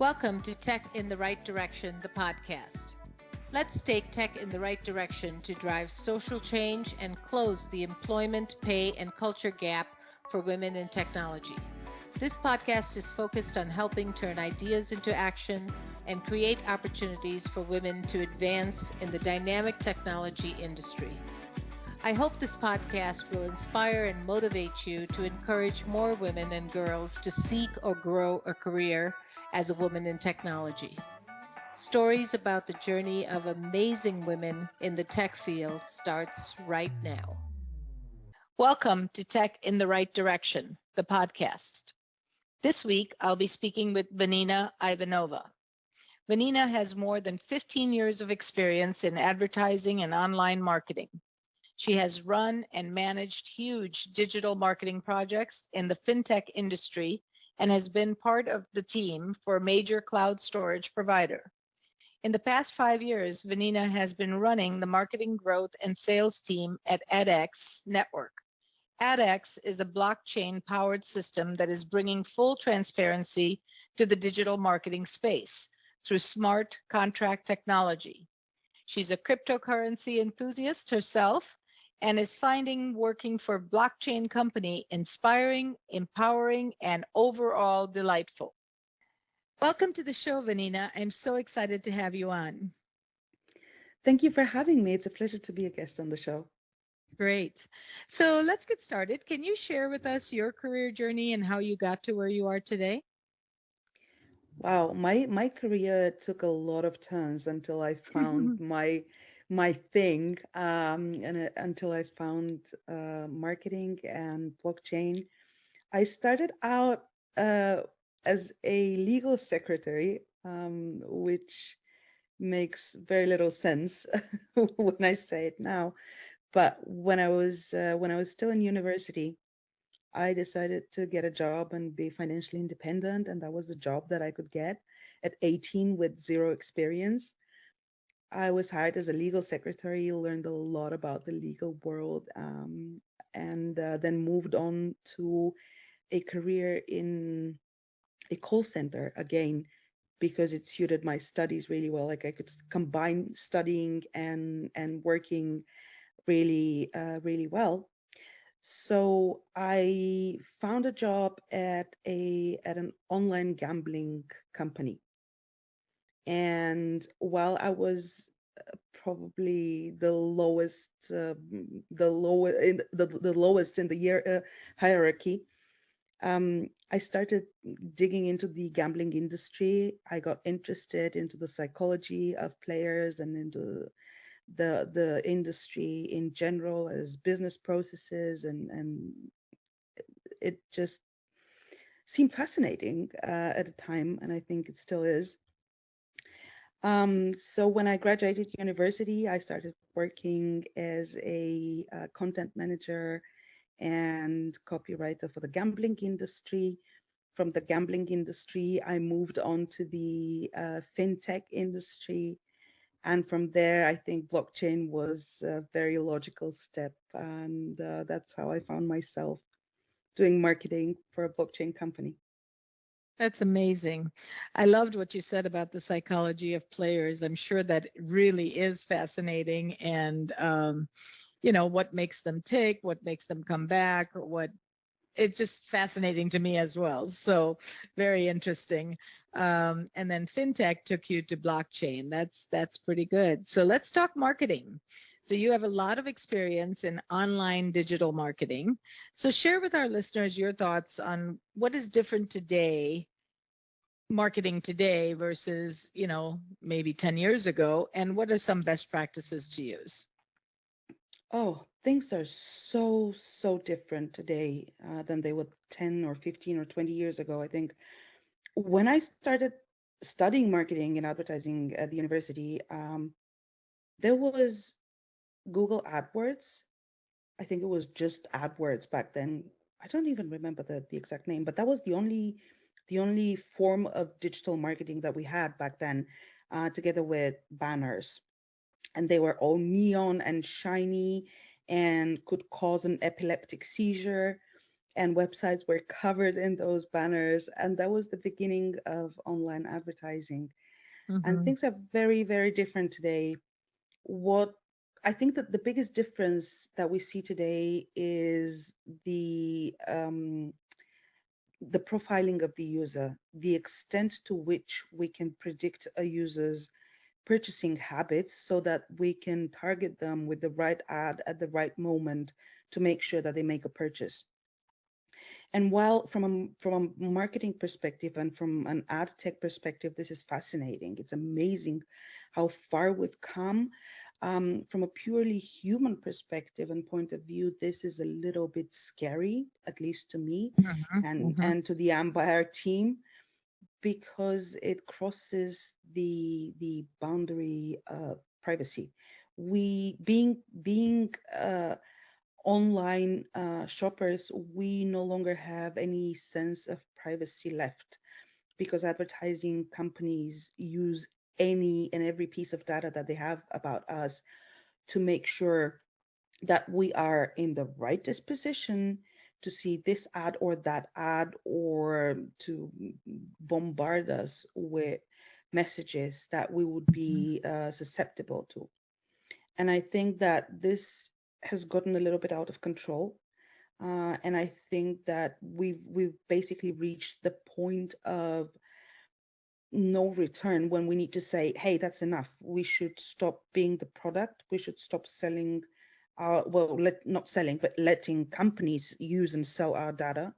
Welcome to Tech in the Right Direction, the podcast. Let's take tech in the right direction to drive social change and close the employment, pay, and culture gap for women in technology. This podcast is focused on helping turn ideas into action and create opportunities for women to advance in the dynamic technology industry. I hope this podcast will inspire and motivate you to encourage more women and girls to seek or grow a career as a woman in technology. Stories about the journey of amazing women in the tech field starts right now. Welcome to Tech in the Right Direction, the podcast. This week, I'll be speaking with Vanina Ivanova. Vanina has more than 15 years of experience in advertising and online marketing. She has run and managed huge digital marketing projects in the fintech industry and has been part of the team for a major cloud storage provider. In the past 5 years, Vanina has been running the marketing growth and sales team at Adex Network. Adex is a blockchain-powered system that is bringing full transparency to the digital marketing space through smart contract technology. She's a cryptocurrency enthusiast herself and is finding working for a blockchain company inspiring, empowering, and overall delightful. Welcome to the show, Vanina. I'm so excited to have you on. Thank you for having me. It's a pleasure to be a guest on the show. Great. So let's get started. Can you share with us your career journey and how you got to where you are today? Wow, my career took a lot of turns until I found my thing, until I found marketing and blockchain. I started out as a legal secretary, which makes very little sense when I say it now. But when I was still in university, I decided to get a job and be financially independent, and that was the job that I could get at 18 with zero experience. I was hired as a legal secretary, learned a lot about the legal world, and then moved on to a career in a call center again because it suited my studies really well. Like I could combine studying and working really well. So I found a job at an online gambling company. And while I was probably the lowest in the year hierarchy, I started digging into the gambling industry. I got interested into the psychology of players and into the industry in general as business processes, and it just seemed fascinating at the time, and I think it still is. So when I graduated university, I started working as a content manager and copywriter for the gambling industry. From the gambling industry, I moved on to the fintech industry. And from there, I think blockchain was a very logical step. And that's how I found myself doing marketing for a blockchain company. That's amazing. I loved what you said about the psychology of players. I'm sure that really is fascinating and what makes them tick, what makes them come back, or what it's just fascinating to me as well. So very interesting. And then fintech took you to blockchain. That's pretty good. So let's talk marketing. So you have a lot of experience in online digital marketing. So share with our listeners your thoughts on what is different today, marketing today versus, maybe 10 years ago, and what are some best practices to use? Oh, things are so different today than they were 10 or 15 or 20 years ago. I think when I started studying marketing and advertising at the university, there was Google AdWords. I think it was just AdWords back then. I don't even remember the exact name, but that was the only form of digital marketing that we had back then, together with banners. And they were all neon and shiny and could cause an epileptic seizure. and websites were covered in those banners. And that was the beginning of online advertising. And Mm-hmm. things are very, very different today. What I think that the biggest difference that we see today is the profiling of the user, the extent to which we can predict a user's purchasing habits so that we can target them with the right ad at the right moment to make sure that they make a purchase. And while from a marketing perspective and from an ad tech perspective, this is fascinating. It's amazing how far we've come. From a purely human perspective and point of view, this is a little bit scary, at least to me, Mm-hmm. Mm-hmm. and to the Empire team, because it crosses the boundary of privacy. We being online shoppers, we no longer have any sense of privacy left because advertising companies use any and every piece of data that they have about us to make sure that we are in the right disposition to see this ad or that ad, or to bombard us with messages that we would be susceptible to. And I think that this has gotten a little bit out of control. And I think that we've basically reached the point of no return when we need to say, hey, that's enough. We should stop being the product. We should stop selling our, well, not selling, but letting companies use and sell our data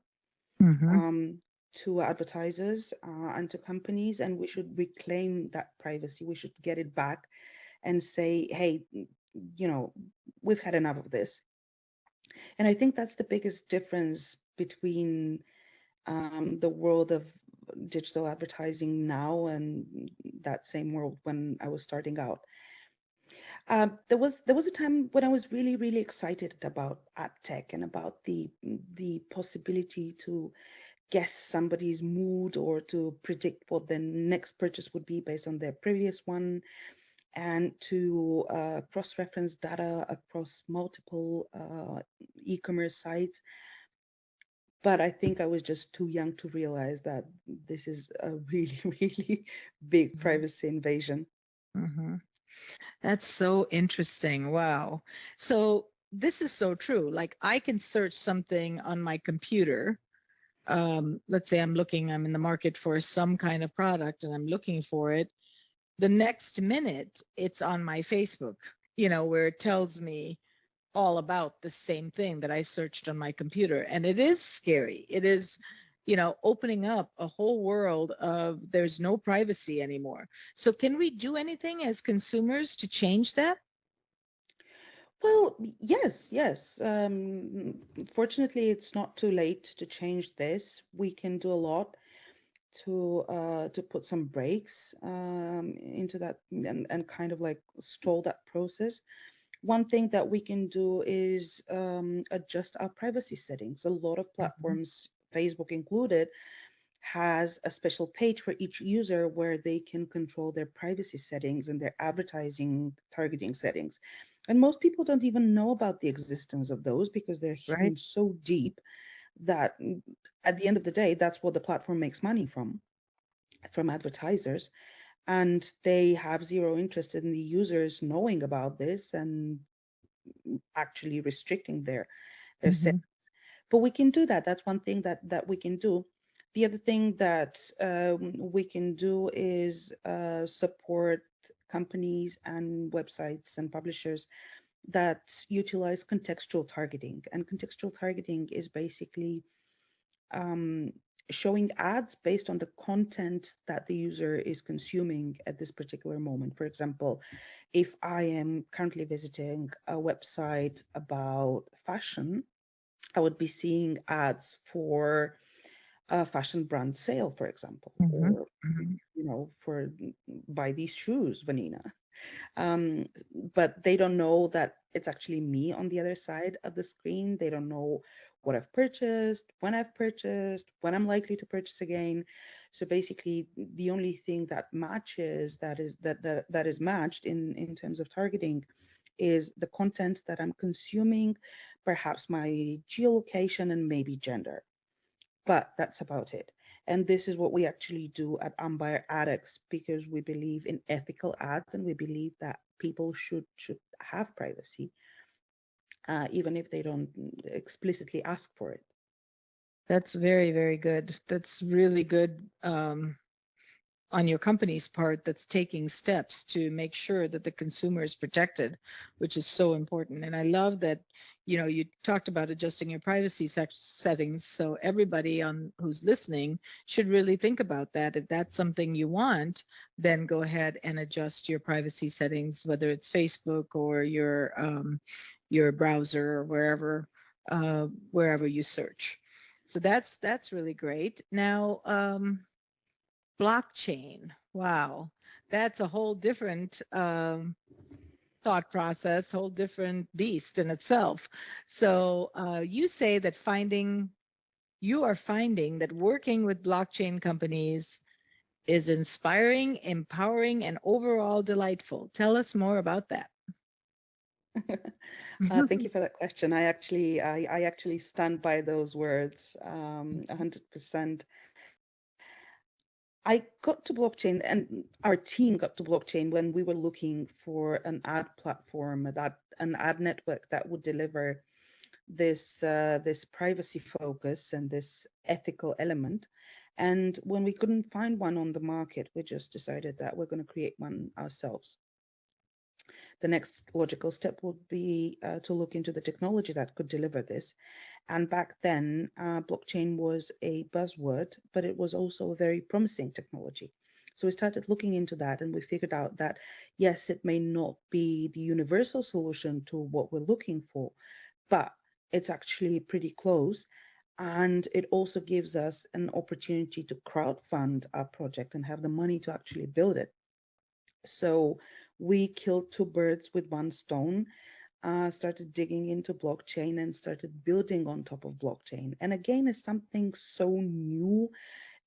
Mm-hmm. um, to advertisers and to companies. And we should reclaim that privacy. We should get it back and say, hey, you know, we've had enough of this. And I think that's the biggest difference between the world of digital advertising now and that same world when I was starting out. There was a time when I was really really excited about ad tech and about the possibility to guess somebody's mood or to predict what their next purchase would be based on their previous one, and to cross-reference data across multiple e-commerce sites. But I think I was just too young to realize that this is a really, really big privacy invasion. Mm-hmm. That's so interesting. Wow. So this is so true. Like I can search something on my computer. Let's say I'm in the market for some kind of product and I'm looking for it. The next minute, it's on my Facebook, where it tells me all about the same thing that I searched on my computer. And it is scary. It is, opening up a whole world of there's no privacy anymore. So, can we do anything as consumers to change that? Well, yes, yes. Fortunately, it's not too late to change this. We can do a lot to put some brakes into that, and kind of like stall that process. One thing that we can do is adjust our privacy settings. A lot of Mhm. platforms, Facebook included, has a special page for each user where they can control their privacy settings and their advertising targeting settings. And most people don't even know about the existence of those because they're Right? hidden so deep that at the end of the day, that's what the platform makes money from advertisers. And they have zero interest in the users knowing about this and actually restricting their Hmm. but we can do that. That's one thing that we can do. The other thing that we can do is support companies and websites and publishers that utilize contextual targeting. And contextual targeting is basically um, showing ads based on the content that the user is consuming at this particular moment. For example, if I am currently visiting a website about fashion, I would be seeing ads for a fashion brand sale, for example, Hmm. or Hmm. for buy these shoes, Vanina. Um, but they don't know that it's actually me on the other side of the screen. They don't know what I've purchased, when I'm likely to purchase again. So basically, the only thing that matches that is matched in terms of targeting is the content that I'm consuming, perhaps my geolocation, and maybe gender. But that's about it. And this is what we actually do at Umbire Adex, because we believe in ethical ads, and we believe that people should have privacy, even if they don't explicitly ask for it. That's very, very good. That's really good on your company's part that's taking steps to make sure that the consumer is protected, which is so important. And I love that, you talked about adjusting your privacy settings. So everybody on who's listening should really think about that. If that's something you want, then go ahead and adjust your privacy settings, whether it's Facebook or your browser or wherever you search. So that's really great. Now, blockchain. Wow. That's a whole different thought process, whole different beast in itself. So you say that you are finding that working with blockchain companies is inspiring, empowering, and overall delightful. Tell us more about that. Thank you for that question. I actually stand by those words 100%. I got to blockchain, and our team got to blockchain when we were looking for an ad platform, an ad network that would deliver this privacy focus and this ethical element. And when we couldn't find one on the market, we just decided that we're going to create one ourselves. The next logical step would be to look into the technology that could deliver this. And back then, blockchain was a buzzword, but it was also a very promising technology. So we started looking into that, and we figured out that yes, it may not be the universal solution to what we're looking for, but it's actually pretty close. And it also gives us an opportunity to crowdfund our project and have the money to actually build it. So we killed two birds with one stone, started digging into blockchain and started building on top of blockchain. And again, it's something so new.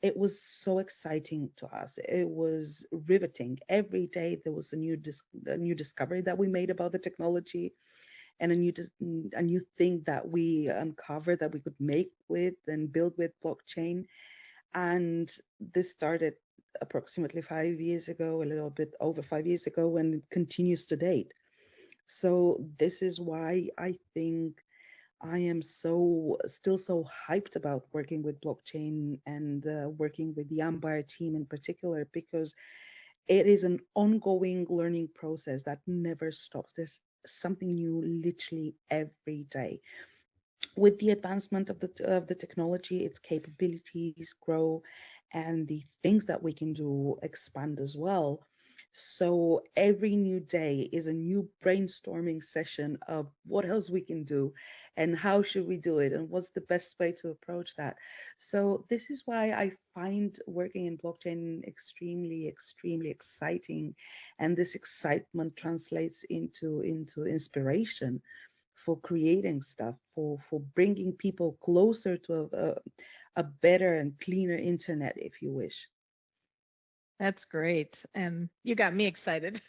It was so exciting to us. It was riveting. Every day there was a new discovery that we made about the technology, and a new thing that we uncovered that we could make with and build with blockchain. And this started approximately 5 years ago, a little bit over 5 years ago, and it continues to date. So this is why I think I am still so hyped about working with blockchain and working with the Ambire team in particular, because it is an ongoing learning process that never stops. There's something new literally every day. With the advancement of the technology, its capabilities grow, and the things that we can do expand as well. So every new day is a new brainstorming session of what else we can do and how should we do it and what's the best way to approach that. So this is why I find working in blockchain extremely exciting, and this excitement translates into inspiration for creating stuff, for bringing people closer to a better and cleaner internet, if you wish. That's great. And you got me excited.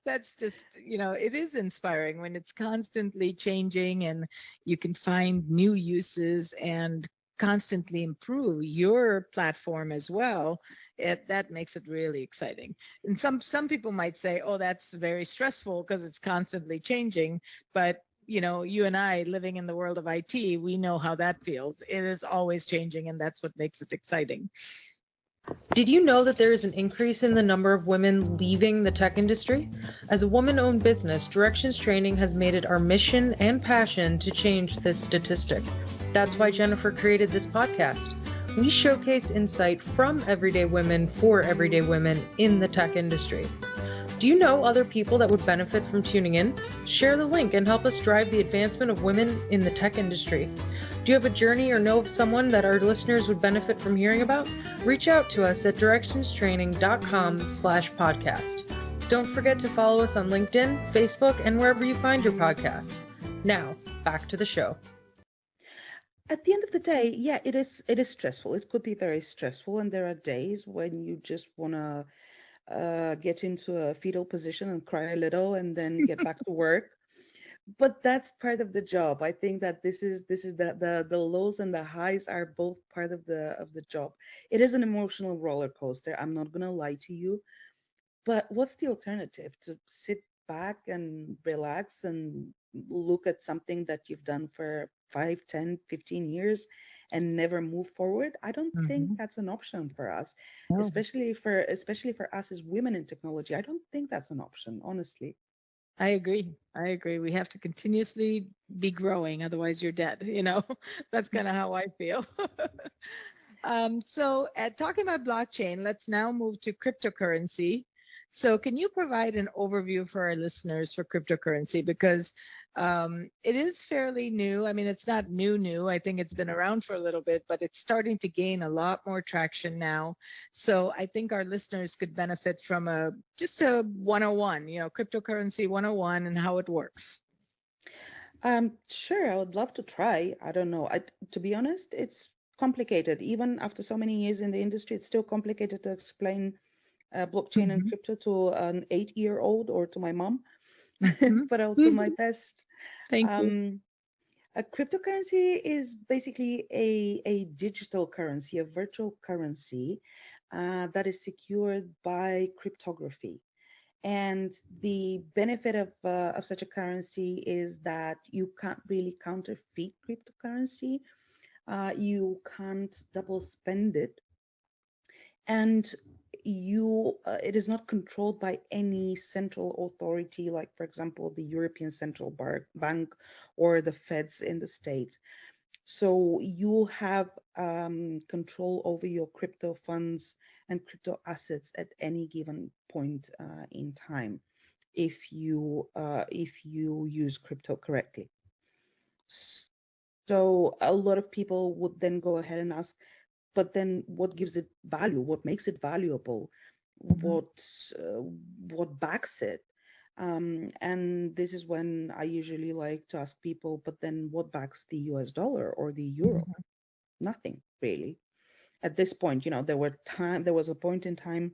That's just, it is inspiring when it's constantly changing and you can find new uses and constantly improve your platform as well. That makes it really exciting. And some people might say, "Oh, that's very stressful because it's constantly changing." But you and I living in the world of IT, we know how that feels. It is always changing, and that's what makes it exciting. Did you know that there is an increase in the number of women leaving the tech industry? As a woman-owned business, Directions Training has made it our mission and passion to change this statistic. That's why Jennifer created this podcast. We showcase insight from everyday women for everyday women in the tech industry. Do you know other people that would benefit from tuning in? Share the link and help us drive the advancement of women in the tech industry. Do you have a journey or know of someone that our listeners would benefit from hearing about? Reach out to us at directionstraining.com/podcast. Don't forget to follow us on LinkedIn, Facebook, and wherever you find your podcasts. Now, back to the show. At the end of the day, yeah, it is stressful. It could be very stressful, and there are days when you just want to get into a fetal position and cry a little and then get back to work. But that's part of the job. I think that this is the lows and the highs are both part of the job. It is an emotional roller coaster. I'm not gonna lie to you. But what's the alternative? To sit back and relax and look at something that you've done for 5, 10, 15 years and never move forward? I don't think Hmm. that's an option for us, No, especially for us as women in technology. I don't think that's an option, honestly. I agree. I agree. We have to continuously be growing, otherwise you're dead. That's kind of how I feel. Talking about blockchain, let's now move to cryptocurrency. So, can you provide an overview for our listeners for cryptocurrency? Because it is fairly new. I mean, it's not new, new. I think it's been around for a little bit, but it's starting to gain a lot more traction now. So, I think our listeners could benefit from just a 101, cryptocurrency 101 and how it works. Sure, I would love to try. I don't know. To be honest, it's complicated. Even after so many years in the industry, it's still complicated to explain blockchain and hmm crypto to an 8-year-old or to my mom, hmm but I'll do my best. Thank you. Um, a cryptocurrency is basically a digital currency, a virtual currency that is secured by cryptography. And the benefit of such a currency is that you can't really counterfeit cryptocurrency. You can't double spend it, and it is not controlled by any central authority, like for example the European Central Bank or the Feds in the States. So you have control over your crypto funds and crypto assets at any given point in time if you use crypto correctly. So a lot of people would then go ahead and ask, but then what gives it value? What makes it valuable? hmm What uh, what backs it? And this is when I usually like to ask people, but then what backs the US dollar or the euro? hmm Nothing really. At this point, there was a point in time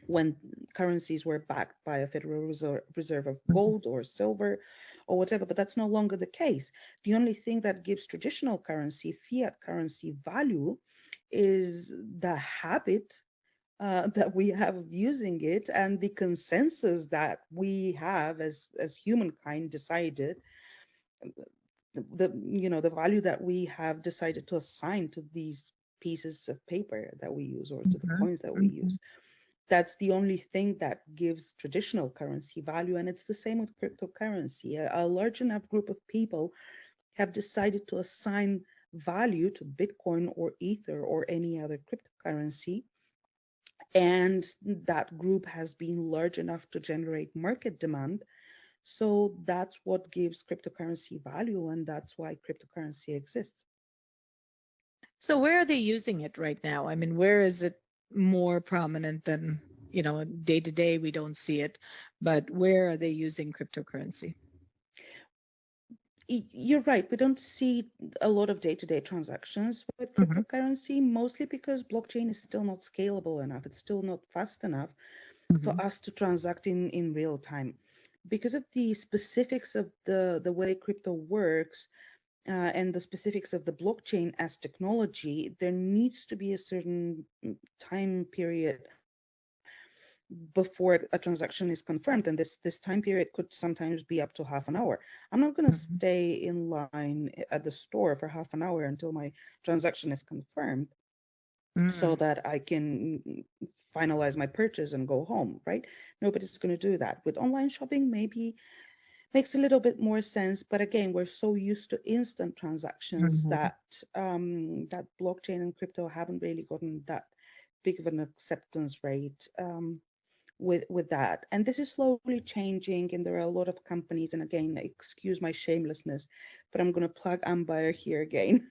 when currencies were backed by a Federal Reserve of gold or silver or whatever, but that's no longer the case. The only thing that gives traditional currency, fiat currency, value is the habit that we have of using it and the consensus that we have as humankind decided the value that we have decided to assign to these pieces of paper that we use or to the hmm coins that we hmm use. That's the only thing that gives traditional currency value. And it's the same with cryptocurrency. A large enough group of people have decided to assign value to Bitcoin or Ether or any other cryptocurrency. And that group has been large enough to generate market demand. So that's what gives cryptocurrency value. And that's why cryptocurrency exists. So where are they using it right now? I mean, where is it more prominent than, day to day we don't see it, but where are they using cryptocurrency? You're right. We don't see a lot of day-to-day transactions with hmm cryptocurrency, mostly because blockchain is still not scalable enough. It's still not fast enough for hmm us to transact in real time. Because of the specifics of the way crypto works and the specifics of the blockchain as technology, there needs to be a certain time period before a transaction is confirmed, and this time period could sometimes be up to half an hour. I'm not going to hmm stay in line at the store for half an hour until my transaction is confirmed so mm that I can finalize my purchase and go home, right? Nobody's going to do that. With online shopping, maybe makes a little bit more sense, but again, we're so used to instant transactions hmm that blockchain and crypto haven't really gotten that big of an acceptance rate. With that, and this is slowly changing, and there are a lot of companies, and again, excuse my shamelessness, but I'm going to plug Ambire here again.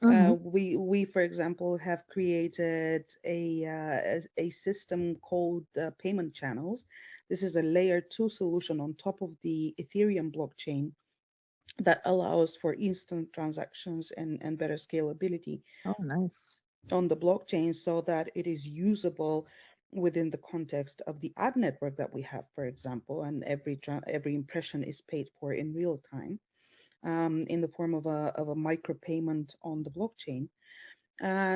hmm We for example have created a system called payment channels. This is a layer 2 solution on top of the Ethereum blockchain that allows for instant transactions and better scalability Oh, nice. on the blockchain so that it is usable within the context of the ad network that we have, for example, and every impression is paid for in real time, in the form of a micropayment on the blockchain.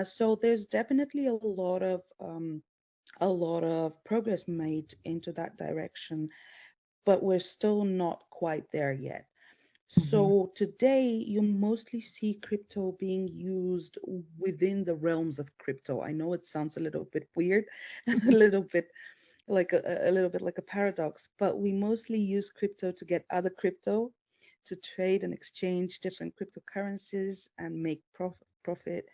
So there's definitely a lot of progress made into that direction, but we're still not quite there yet. Hmm. So today, you mostly see crypto being used within the realms of crypto. I know it sounds a little bit weird and a little bit a little bit like a paradox, but we mostly use crypto to get other crypto, to trade and exchange different cryptocurrencies and make profit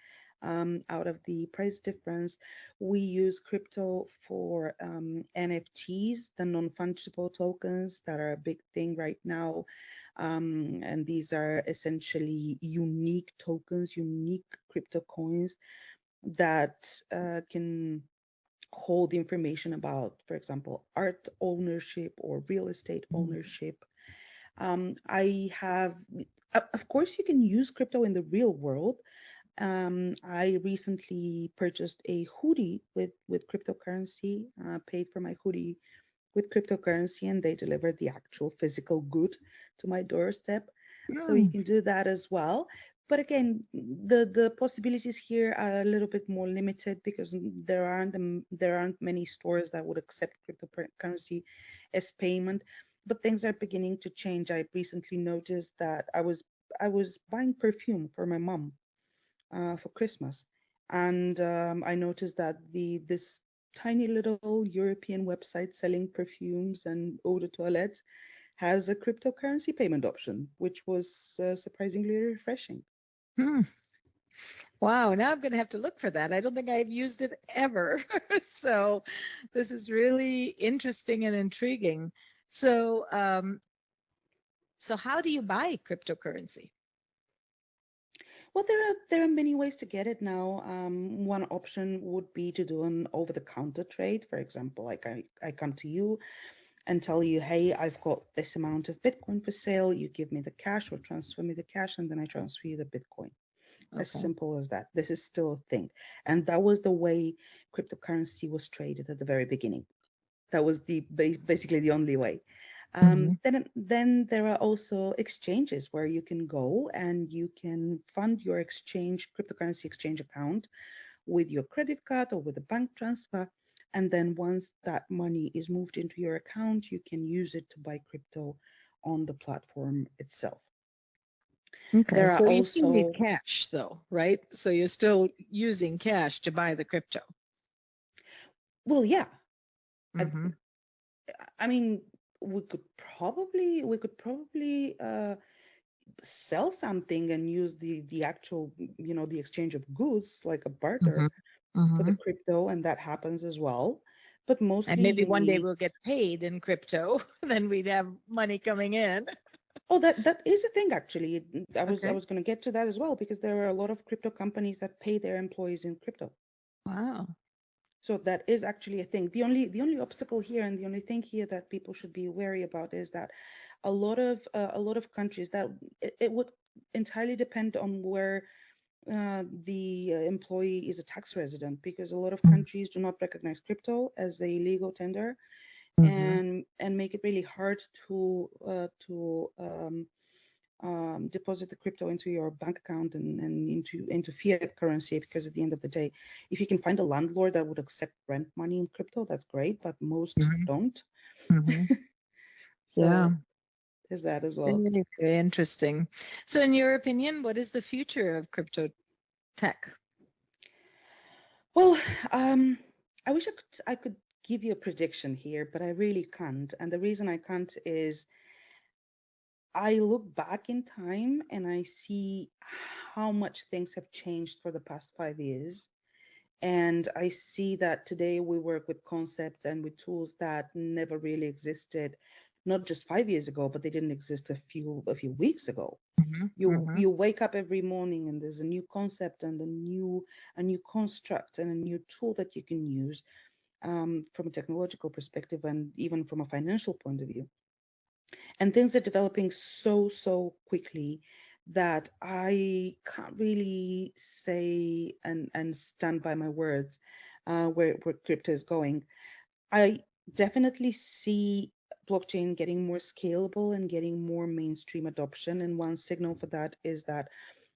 out of the price difference. We use crypto for NFTs, the non-fungible tokens that are a big thing right now. And these are essentially unique tokens, unique crypto coins that can hold information about, for example, art ownership or real estate ownership. I have, of course, you can use crypto in the real world. I recently purchased a hoodie with cryptocurrency, paid for my hoodie with cryptocurrency, and they delivered the actual physical good to my doorstep. So you Mm. can do that as well. But again, the possibilities here are a little bit more limited because there aren't many stores that would accept cryptocurrency as payment. But things are beginning to change. I recently noticed that I was buying perfume for my mom for Christmas, and I noticed that the this tiny little European website selling perfumes and eau de toilette has a cryptocurrency payment option, which was surprisingly refreshing. Hmm. Wow, now I'm going to have to look for that. I don't think I've used it ever. So this is really interesting and intriguing. So, so how do you buy cryptocurrency? Well, there are many ways to get it now. One option would be to do an over-the-counter trade. For example, like I come to you and tell you, hey, I've got this amount of Bitcoin for sale. You give me the cash or transfer me the cash, and then I transfer you the Bitcoin. As Okay. simple as that. This is still a thing. And that was the way cryptocurrency was traded at the very beginning. That was basically the only way. Hmm. Then there are also exchanges where you can go and you can fund your cryptocurrency exchange account with your credit card or with a bank transfer. And then once that money is moved into your account, you can use it to buy crypto on the platform itself. Okay. There are So you still need also, cash though, right? So you're still using cash to buy the crypto. well, yeah, I, Hmm. I mean, we could probably sell something and use the actual, the exchange of goods like a Hmm. barter for the Hmm. crypto, and that happens as well. But And mostly maybe you one day need. we'll get paid in crypto, then we'd have money coming in. Oh, that is a thing actually. I Okay. was going to get to that as well because there are a lot of crypto companies that pay their employees in crypto. Wow. So that is actually a thing. The only obstacle here and the only thing here that people should be wary about is that a lot of countries that it would entirely depend on where the employee is a tax resident, because a lot of countries do not recognize crypto as a legal tender, Mm-hmm. and make it really hard to deposit the crypto into your bank account and into fiat currency, because at the end of the day, if you can find a landlord that would accept rent money in crypto, that's great, but most Hmm. don't. Hmm. Yeah. So there's that as well. Very, very interesting. So, in your opinion, what is the future of crypto tech? Well, I wish I could give you a prediction here, but I really can't. And the reason I can't is I look back in time and I see how much things have changed for the past 5 years. And I see that today we work with concepts and with tools that never really existed, not just 5 years ago, but they didn't exist a few weeks ago. Hmm. Hmm. You wake up every morning and there's a new concept and a new construct and a new tool that you can use, from a technological perspective and even from a financial point of view. And things are developing so quickly that I can't really say and stand by my words where crypto is going. I definitely see blockchain getting more scalable and getting more mainstream adoption. And one signal for that is that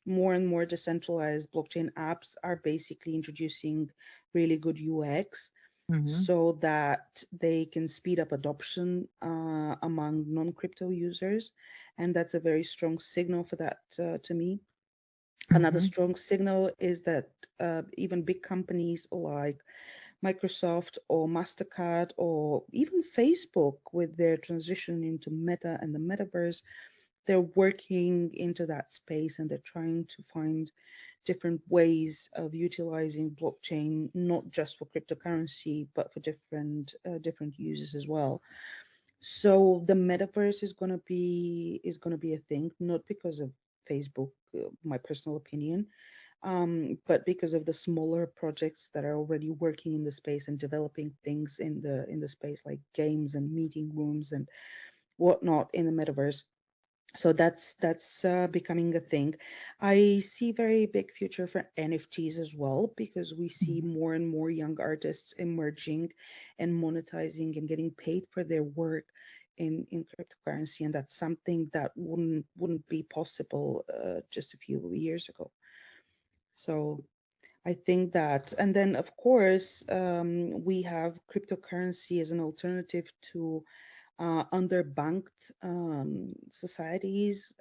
more and more decentralized blockchain apps are basically introducing really good UX Hmm. so that they can speed up adoption among non-crypto users. And that's a very strong signal for that to me. Another Hmm. strong signal is that even big companies like Microsoft or MasterCard or even Facebook, with their transition into Meta and the metaverse, they're working into that space and they're trying to find different ways of utilizing blockchain, not just for cryptocurrency, but for different uses as well. So the metaverse is gonna be a thing, not because of Facebook, my personal opinion, but because of the smaller projects that are already working in the space and developing things in the space, like games and meeting rooms and whatnot in the metaverse. So that's becoming a thing. I see very big future for NFTs as well, because we see more and more young artists emerging and monetizing and getting paid for their work in cryptocurrency, and that's something that wouldn't be possible just a few years ago. So I think that, and then of course, we have cryptocurrency as an alternative to underbanked societies,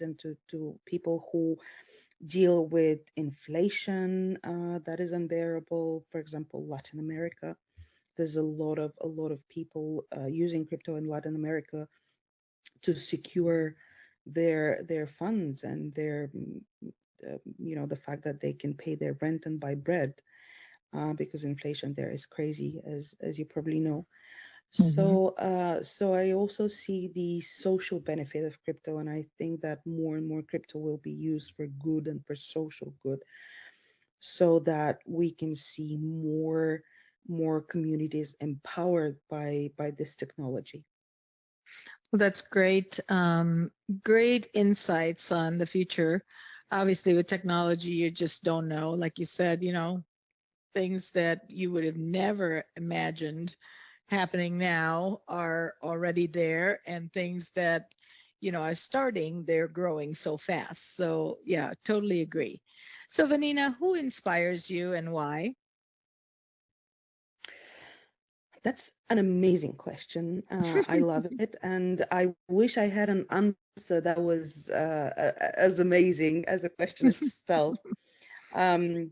and to people who deal with inflation that is unbearable. For example, Latin America. There's a lot of people using crypto in Latin America to secure their funds and their the fact that they can pay their rent and buy bread, because inflation there is crazy, as you probably know. Hmm. So I also see the social benefit of crypto, and I think that more and more crypto will be used for good and for social good, so that we can see more communities empowered by this technology. Well, that's great. Great insights on the future. Obviously, with technology, you just don't know. Like you said, things that you would have never imagined happening now are already there, and things that, are starting, they're growing so fast. So, yeah, totally agree. So, Vanina, who inspires you and why? That's an amazing question. I love it, and I wish I had an answer that was as amazing as the question itself. Um,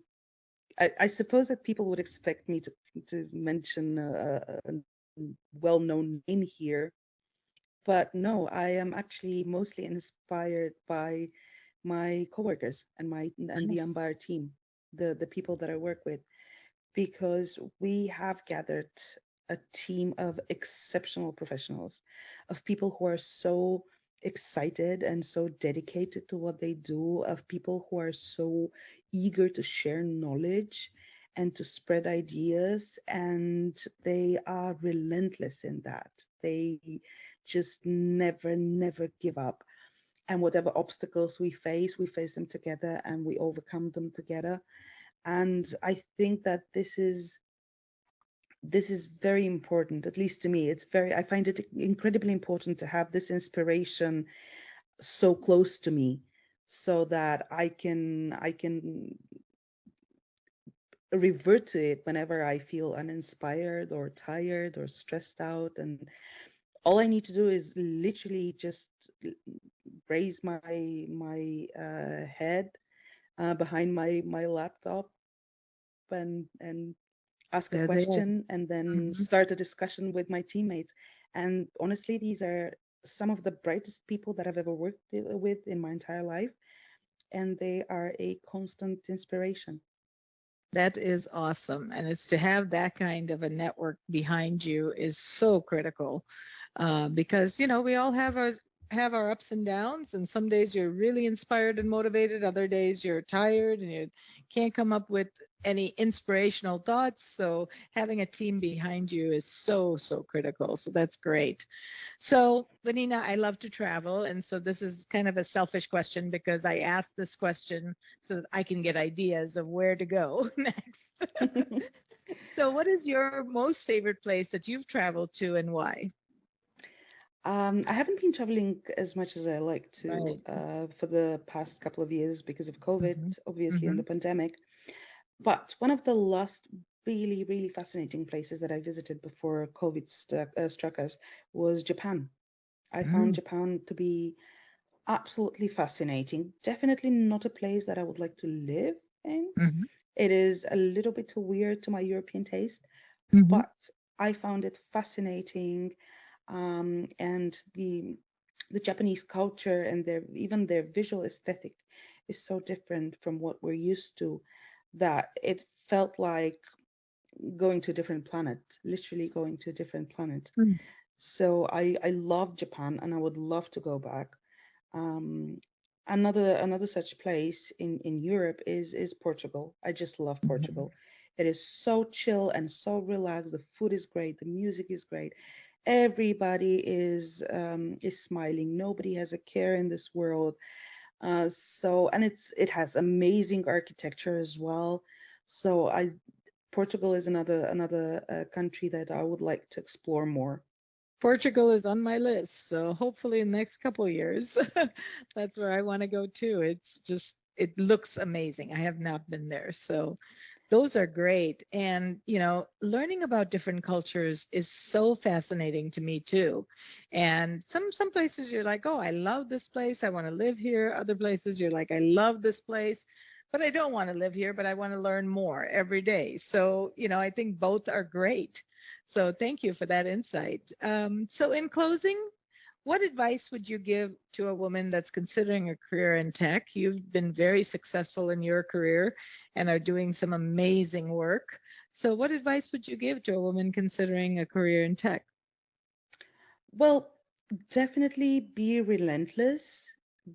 I suppose that people would expect me to mention a well-known name here, but no, I am actually mostly inspired by my coworkers and the Nice. Umbire team, the people that I work with, because we have gathered a team of exceptional professionals, of people who are so excited and so dedicated to what they do, of people who are so eager to share knowledge and to spread ideas, and they are relentless in that. They just never give up. And whatever obstacles we face them together and we overcome them together. And I think that this is very important, at least to me. I find it incredibly important to have this inspiration so close to me, so that I can revert to it whenever I feel uninspired or tired or stressed out. And all I need to do is literally just raise my head behind my laptop and ask a There they are. question and then Mhm. start a discussion with my teammates. And honestly, these are some of the brightest people that I've ever worked with in my entire life, and they are a constant inspiration. That is awesome. And it's to have that kind of a network behind you is so critical, because, we all have our ups and downs, and some days you're really inspired and motivated, other days you're tired and you can't come up with any inspirational thoughts. So having a team behind you is so, so critical. So that's great. So, Vanina, I love to travel. And so this is kind of a selfish question because I asked this question so that I can get ideas of where to go next. So, what is your most favorite place that you've traveled to and why? I haven't been traveling as much as I like to Right. for the past couple of years because of COVID, Hmm. obviously, and Hmm. the pandemic. But one of the last really, really fascinating places that I visited before COVID struck us was Japan. I found Mm. Japan to be absolutely fascinating. Definitely not a place that I would like to live in. Hmm. It is a little bit too weird to my European taste, Hmm. but I found it fascinating. And the Japanese culture and even their visual aesthetic is so different from what we're used to that it felt like going to a different planet, literally going to a different planet. Mm. So I love Japan and I would love to go back. Um, another such place in Europe is Portugal. I just love Mhm. Portugal. It is so chill and so relaxed. The food is great. The music is great. Everybody is smiling. Nobody has a care in this world. And it has amazing architecture as well. So I Portugal is another country that I would like to explore more. Portugal is on my list, so hopefully in the next couple years, that's where I want to go too. It's just it looks amazing. I have not been there, so those are great. And learning about different cultures is so fascinating to me too. And some places you're like, oh, I love this place. I want to live here. Other places you're like, I love this place, but I don't want to live here, but I want to learn more every day. So, I think both are great. So thank you for that insight. So in closing, what advice would you give to a woman that's considering a career in tech? You've been very successful in your career and are doing some amazing work. So, what advice would you give to a woman considering a career in tech? Well, definitely be relentless,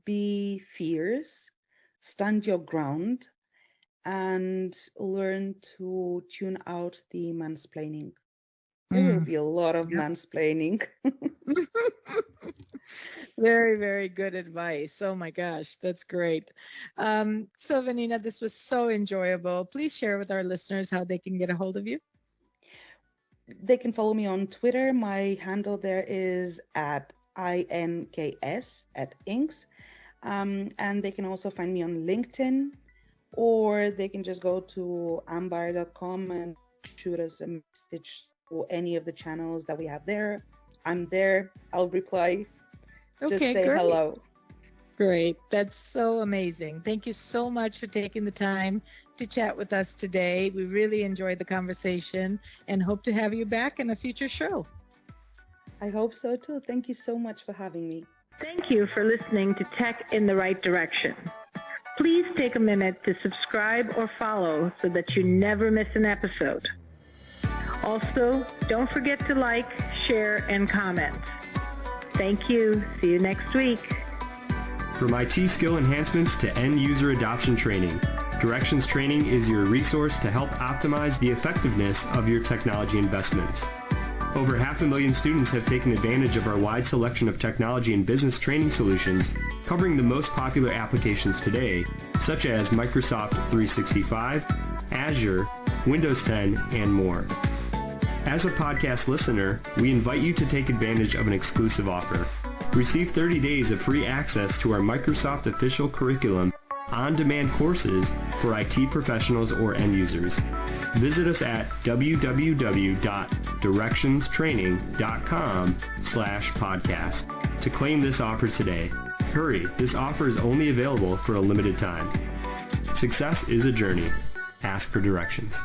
be fierce, stand your ground, and learn to tune out the mansplaining. There will Mm. be a lot of Yep. mansplaining. Very, very good advice. Oh my gosh, that's great. So, Vanina, this was so enjoyable. Please share with our listeners how they can get a hold of you. They can follow me on Twitter. My handle there is at INKS at inks. And they can also find me on LinkedIn, or they can just go to ambar.com and shoot us a message to any of the channels that we have there. I'm there. I'll reply. Just Okay, say great. hello. Great. That's so amazing. Thank you so much for taking the time to chat with us today. We really enjoyed the conversation and hope to have you back in a future show. I hope so too. Thank you so much for having me. Thank you for listening to Tech in the Right Direction. Please take a minute to subscribe or follow so that you never miss an episode. Also, don't forget to like, share, and comment. Thank you. See you next week. From IT skill enhancements to end-user adoption training, Directions Training is your resource to help optimize the effectiveness of your technology investments. Over 500,000 students have taken advantage of our wide selection of technology and business training solutions covering the most popular applications today, such as Microsoft 365, Azure, Windows 10, and more. As a podcast listener, we invite you to take advantage of an exclusive offer. Receive 30 days of free access to our Microsoft official curriculum on-demand courses for IT professionals or end users. Visit us at www.directionstraining.com/podcast to claim this offer today. Hurry, this offer is only available for a limited time. Success is a journey. Ask for directions.